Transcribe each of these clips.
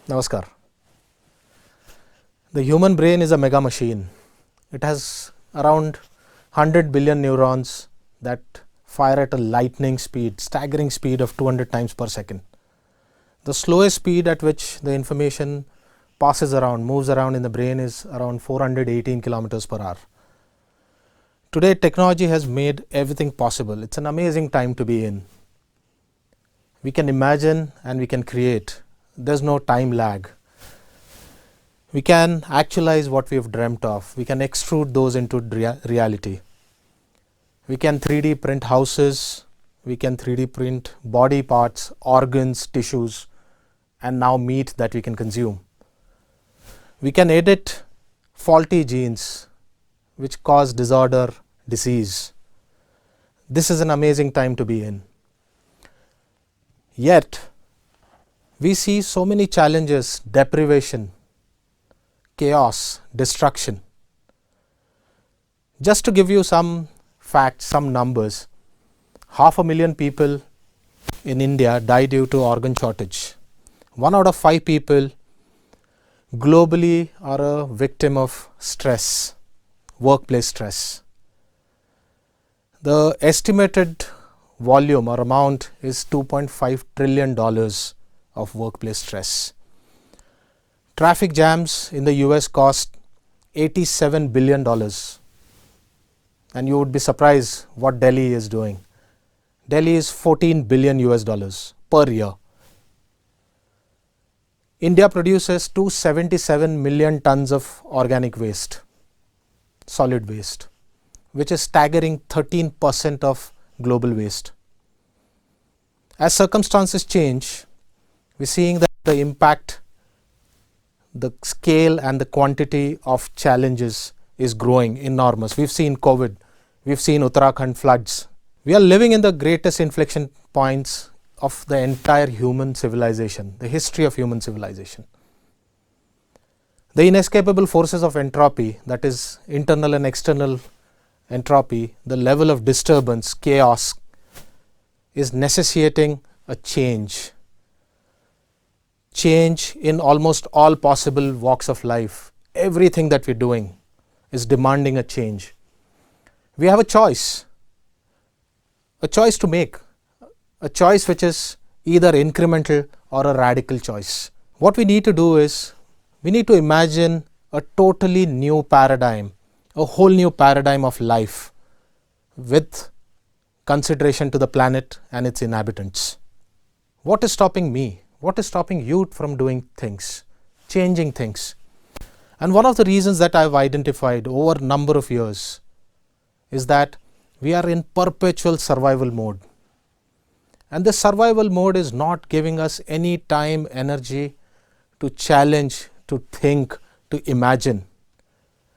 Namaskar. The human brain is a mega machine. It has around 100 billion neurons that fire at a lightning speed, staggering speed of 200 times per second. The slowest speed at which the information passes around, moves around in the brain is around 418 kilometers per hour. Today, technology has made everything possible. It's an amazing time to be in. We can imagine and we can create. There's no time lag. We can actualize what we have dreamt of. We can extrude those into reality. We can 3D print houses. We can 3D print body parts, organs, tissues, and now meat that we can consume. We can edit faulty genes which cause disorder, disease. This is an amazing time to be in. Yet, we see so many challenges, deprivation, chaos, destruction. Just to give you some facts, some numbers, 500,000 people in India die due to organ shortage. 1 out of 5 people globally are a victim of stress, workplace stress. The estimated volume or amount is $2.5 trillion of workplace stress. Traffic jams in the US cost $87 billion. And you would be surprised what Delhi is doing. Delhi is 14 billion US dollars per year. India produces 277 million tons of organic waste, solid waste, which is staggering 13% of global waste. As circumstances change, we're seeing that the impact, the scale and the quantity of challenges is growing enormous. We've seen COVID, we've seen Uttarakhand floods. We are living in the greatest inflection points of the entire human civilization, the history of human civilization. The inescapable forces of entropy, that is internal and external entropy, the level of disturbance, chaos, is necessitating a change. Change in almost all possible walks of life. Everything that we're doing is demanding a change. We have a choice to make, a choice which is either incremental or a radical choice. What we need to do is, we need to imagine a totally new paradigm, a whole new paradigm of life with consideration to the planet and its inhabitants. What is stopping me? What is stopping you from doing things, changing things? And one of the reasons that I've identified over a number of years is that we are in perpetual survival mode. And this survival mode is not giving us any time, energy to challenge, to think, to imagine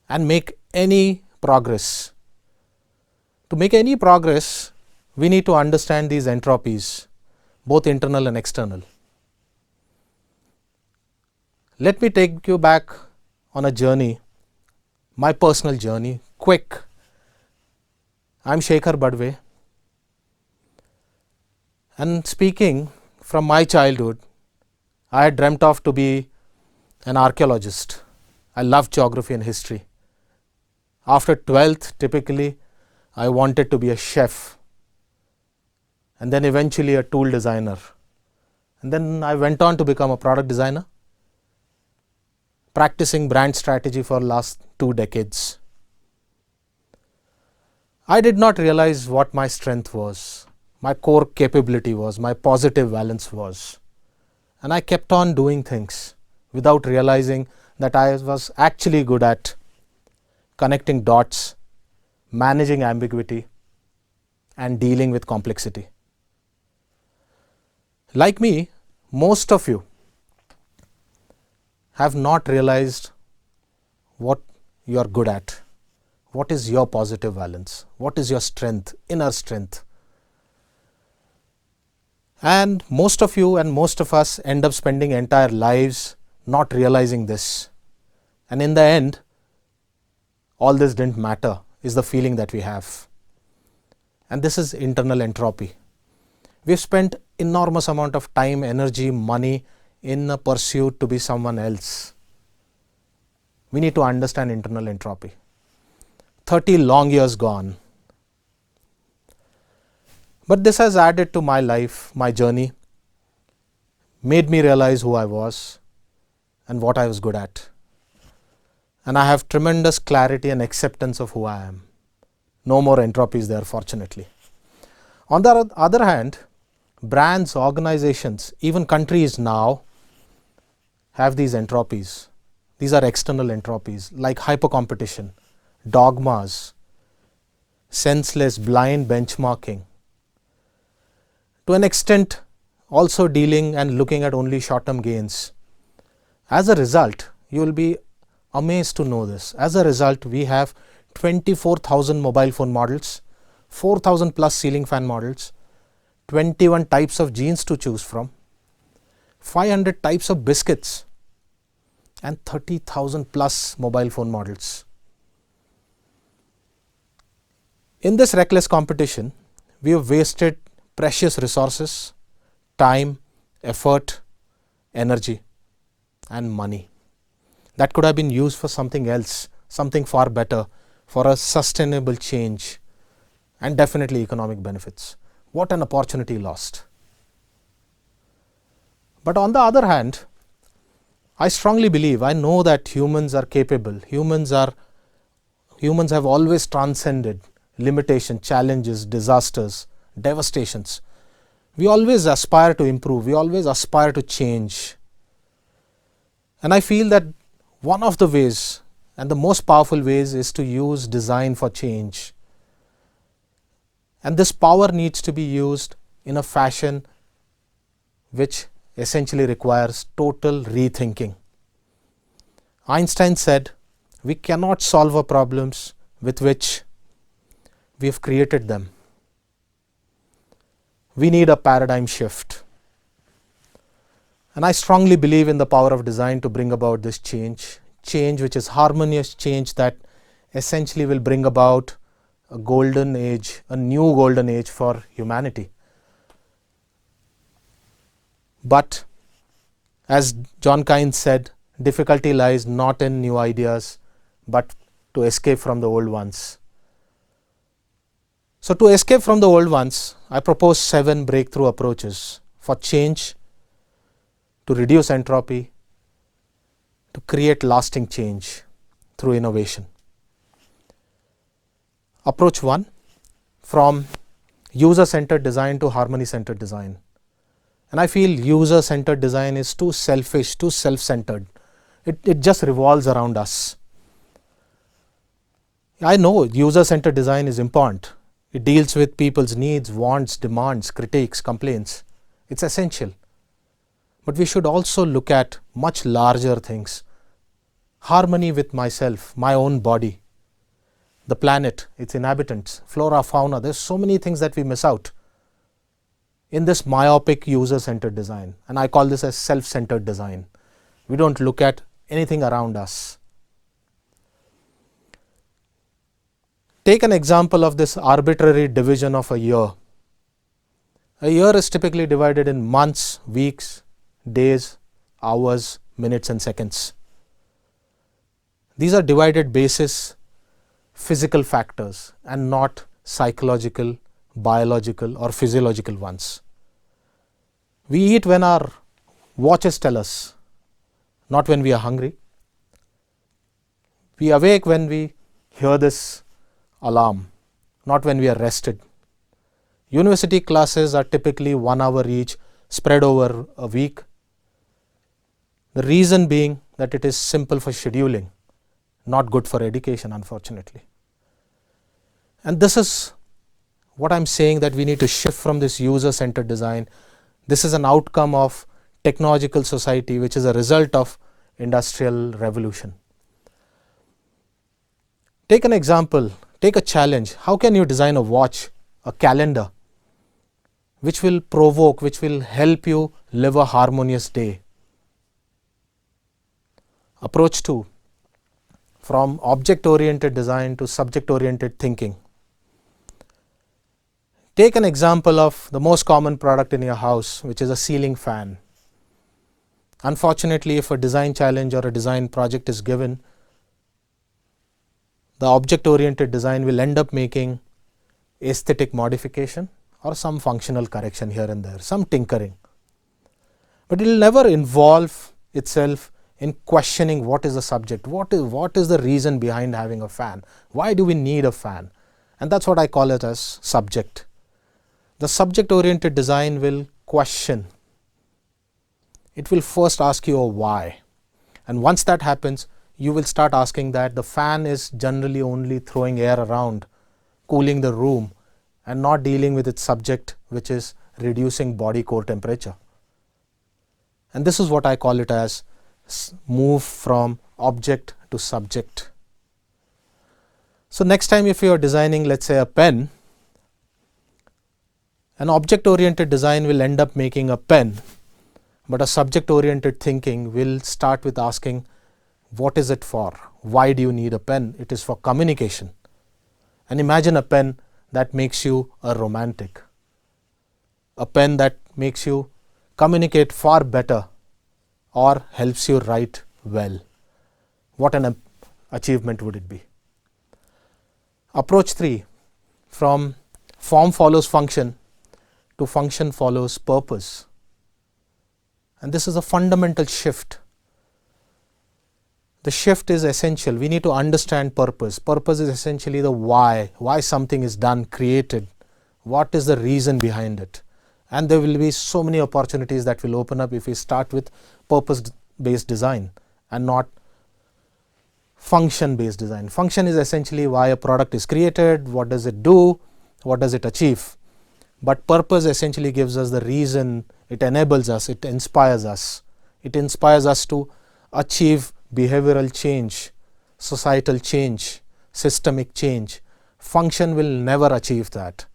and make any progress. To make any progress, we need to understand these entropies, both internal and external. Let me take you back on a journey, my personal journey, quick. I'm Shekhar Badve, and speaking from my childhood, I had dreamt of to be an archaeologist. I loved geography and history. After 12th, typically, I wanted to be a chef, and then eventually a tool designer. And then I went on to become a product designer, practicing brand strategy for the last 2 decades. I did not realize what my strength was, my core capability was, my positive balance was. And I kept on doing things without realizing that I was actually good at connecting dots, managing ambiguity, and dealing with complexity. Like me, most of you have not realized what you are good at. What is your positive balance? What is your strength, inner strength? And most of you and most of us end up spending entire lives not realizing this. And in the end, all this didn't matter, is the feeling that we have. And this is internal entropy. We've spent enormous amount of time, energy, money in a pursuit to be someone else. We need to understand internal entropy. 30 long years gone. But this has added to my life, my journey, made me realize who I was and what I was good at. And I have tremendous clarity and acceptance of who I am. No more entropies there, fortunately. On the other hand, brands, organizations, even countries now have these entropies. These are external entropies like hypercompetition, dogmas, senseless, blind benchmarking. To an extent, also dealing and looking at only short-term gains. As a result, you will be amazed to know this. As a result, we have 24,000 mobile phone models, 4,000 plus ceiling fan models, 21 types of jeans to choose from, 500 types of biscuits, and 30,000 plus mobile phone models. In this reckless competition, we have wasted precious resources, time, effort, energy, and money that could have been used for something else, something far better, for a sustainable change and definitely economic benefits. What an opportunity lost. But on the other hand, I strongly believe, I know that humans are capable. Humans have always transcended limitation, challenges, disasters, devastations. We always aspire to improve. We always aspire to change. And I feel that one of the ways and the most powerful ways is to use design for change. And this power needs to be used in a fashion which essentially requires total rethinking. Einstein said, we cannot solve our problems with which we have created them. We need a paradigm shift. And I strongly believe in the power of design to bring about this change which is harmonious, change that essentially will bring about a golden age, a new golden age for humanity. But as John Keynes said, difficulty lies not in new ideas, but to escape from the old ones. So to escape from the old ones, I propose 7 breakthrough approaches for change, to reduce entropy, to create lasting change through innovation. Approach 1, from user-centered design to harmony-centered design. And I feel user-centered design is too selfish, too self-centered. It just revolves around us. I know user-centered design is important. It deals with people's needs, wants, demands, critiques, complaints. It's essential. But we should also look at much larger things. Harmony with myself, my own body, the planet, its inhabitants, flora, fauna. There's so many things that we miss out in this myopic user-centered design. And I call this as self-centered design. We don't look at anything around us. Take an example of this arbitrary division of a year. A year is typically divided in months, weeks, days, hours, minutes, and seconds. These are divided basis physical factors and not psychological, biological, or physiological ones. We eat when our watches tell us, not when we are hungry. We awake when we hear this alarm, not when we are rested. University classes are typically 1 hour each, spread over a week. The reason being that it is simple for scheduling, not good for education, unfortunately. And this is what I'm saying, that we need to shift from this user-centered design. This is an outcome of technological society, which is a result of industrial revolution. Take an example, take a challenge. How can you design a watch, a calendar, which will provoke, which will help you live a harmonious day? Approach 2, from object-oriented design to subject-oriented thinking. Take an example of the most common product in your house, which is a ceiling fan. Unfortunately, if a design challenge or a design project is given, the object-oriented design will end up making aesthetic modification or some functional correction here and there, some tinkering. But it will never involve itself in questioning what is the subject, what is the reason behind having a fan, why do we need a fan, and that's what I call it as subject. The subject-oriented design will question. It will first ask you a why, and once that happens, you will start asking that the fan is generally only throwing air around, cooling the room, and not dealing with its subject, which is reducing body core temperature. And this is what I call it as move from object to subject. So next time if you are designing, let's say, a pen, an object-oriented design will end up making a pen, but a subject-oriented thinking will start with asking, what is it for? Why do you need a pen? It is for communication. And imagine a pen that makes you a romantic, a pen that makes you communicate far better or helps you write well. What an achievement would it be? Approach 3, from form follows function to function follows purpose. And this is a fundamental shift. The shift is essential. We need to understand purpose. Purpose is essentially the why something is done, created, what is the reason behind it. And there will be so many opportunities that will open up if we start with purpose-based design and not function-based design. Function is essentially why a product is created, what does it do, what does it achieve. But purpose essentially gives us the reason, it enables us, it inspires us. It inspires us to achieve behavioral change, societal change, systemic change. Function will never achieve that.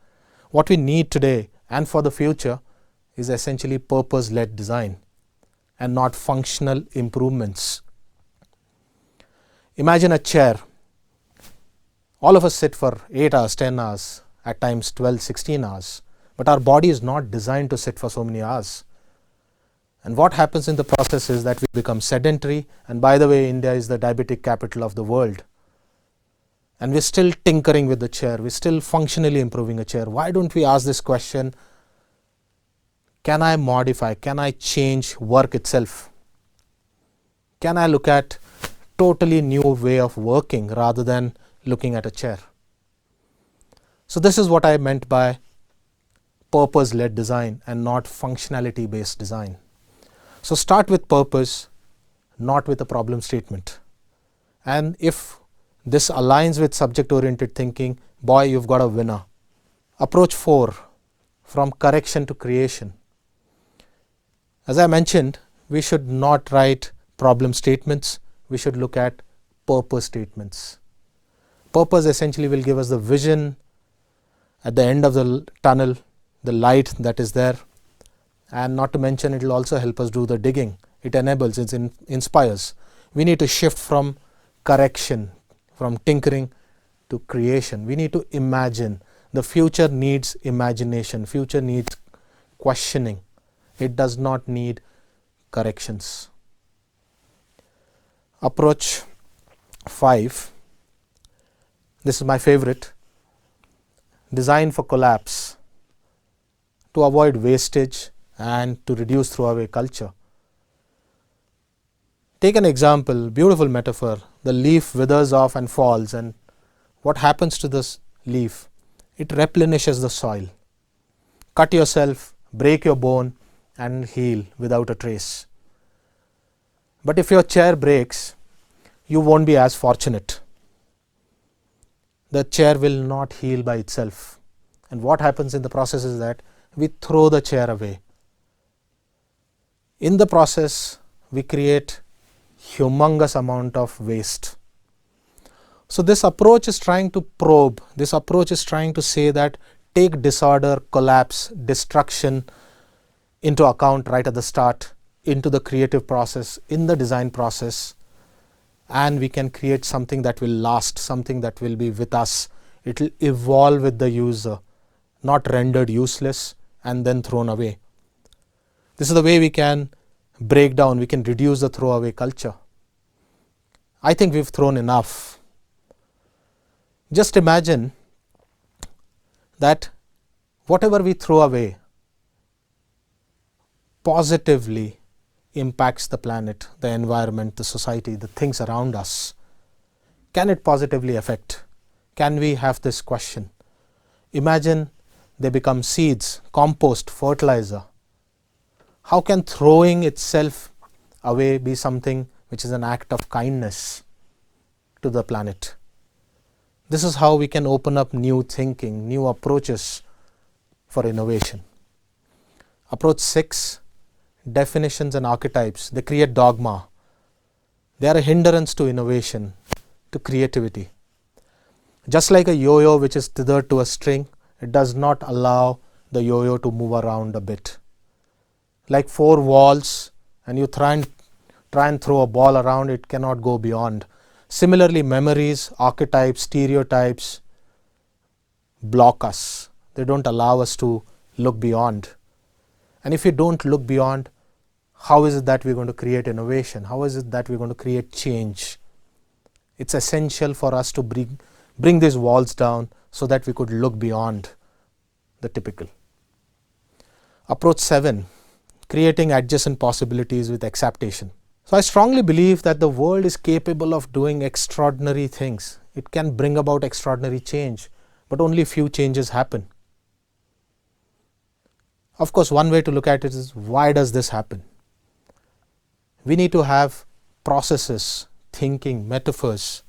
What we need today and for the future is essentially purpose-led design and not functional improvements. Imagine a chair. All of us sit for 8 hours, 10 hours, at times 12, 16 hours. But our body is not designed to sit for so many hours. And what happens in the process is that we become sedentary. And by the way, India is the diabetic capital of the world. And we're still tinkering with the chair. We're still functionally improving a chair. Why don't we ask this question, can I modify, can I change work itself? Can I look at totally new way of working rather than looking at a chair? So this is what I meant by purpose-led design and not functionality-based design. So start with purpose, not with a problem statement. And if this aligns with subject-oriented thinking, boy, you've got a winner. Approach 4, from correction to creation. As I mentioned, we should not write problem statements. We should look at purpose statements. Purpose essentially will give us the vision at the end of the tunnel, the light that is there, and not to mention it will also help us do the digging. It enables, it inspires. We need to shift from correction, from tinkering to creation. We need to imagine. The future needs imagination. Future needs questioning. It does not need corrections. Approach 5. This is my favorite. Design for collapse, to avoid wastage and to reduce throwaway culture. Take an example, beautiful metaphor. The leaf withers off and falls, and what happens to this leaf? It replenishes the soil. Cut yourself, break your bone, and heal without a trace. But if your chair breaks, you won't be as fortunate. The chair will not heal by itself. And what happens in the process is that we throw the chair away. In the process, we create humongous amount of waste. So this approach is trying to probe. This approach is trying to say that take disorder, collapse, destruction into account right at the start, into the creative process, in the design process, and we can create something that will last, something that will be with us. It will evolve with the user, not rendered useless and then thrown away. This is the way we can break down, we can reduce the throwaway culture. I think we've thrown enough. Just imagine that whatever we throw away positively impacts the planet, the environment, the society, the things around us. Can it positively affect? Can we have this question? Imagine they become seeds, compost, fertilizer. How can throwing itself away be something which is an act of kindness to the planet? This is how we can open up new thinking, new approaches for innovation. Approach 6, definitions and archetypes. They create dogma. They are a hindrance to innovation, to creativity. Just like a yo-yo which is tethered to a string, it does not allow the yo-yo to move around a bit. Like 4 walls, and you try and throw a ball around, it cannot go beyond. Similarly, memories, archetypes, stereotypes block us. They don't allow us to look beyond. And if we don't look beyond, how is it that we're going to create innovation? How is it that we're going to create change? It's essential for us to bring these walls down so that we could look beyond the typical. Approach 7, creating adjacent possibilities with acceptation. So I strongly believe that the world is capable of doing extraordinary things. It can bring about extraordinary change, but only few changes happen. Of course, one way to look at it is, why does this happen? We need to have processes, thinking, metaphors.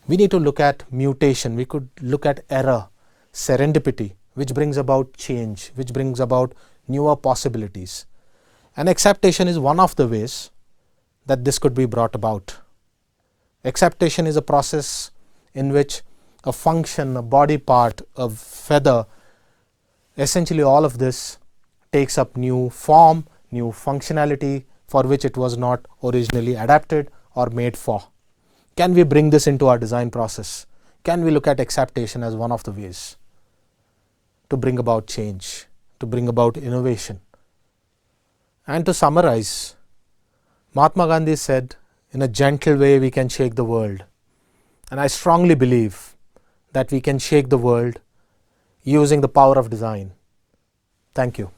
We need to look at mutation. We could look at error, serendipity, which brings about change, which brings about newer possibilities. And acceptation is one of the ways that this could be brought about. Acceptation is a process in which a function, a body part, a feather, essentially all of this takes up new form, new functionality for which it was not originally adapted or made for. Can we bring this into our design process? Can we look at acceptation as one of the ways to bring about change, to bring about innovation? And to summarize, Mahatma Gandhi said, in a gentle way we can shake the world. And I strongly believe that we can shake the world using the power of design. Thank you.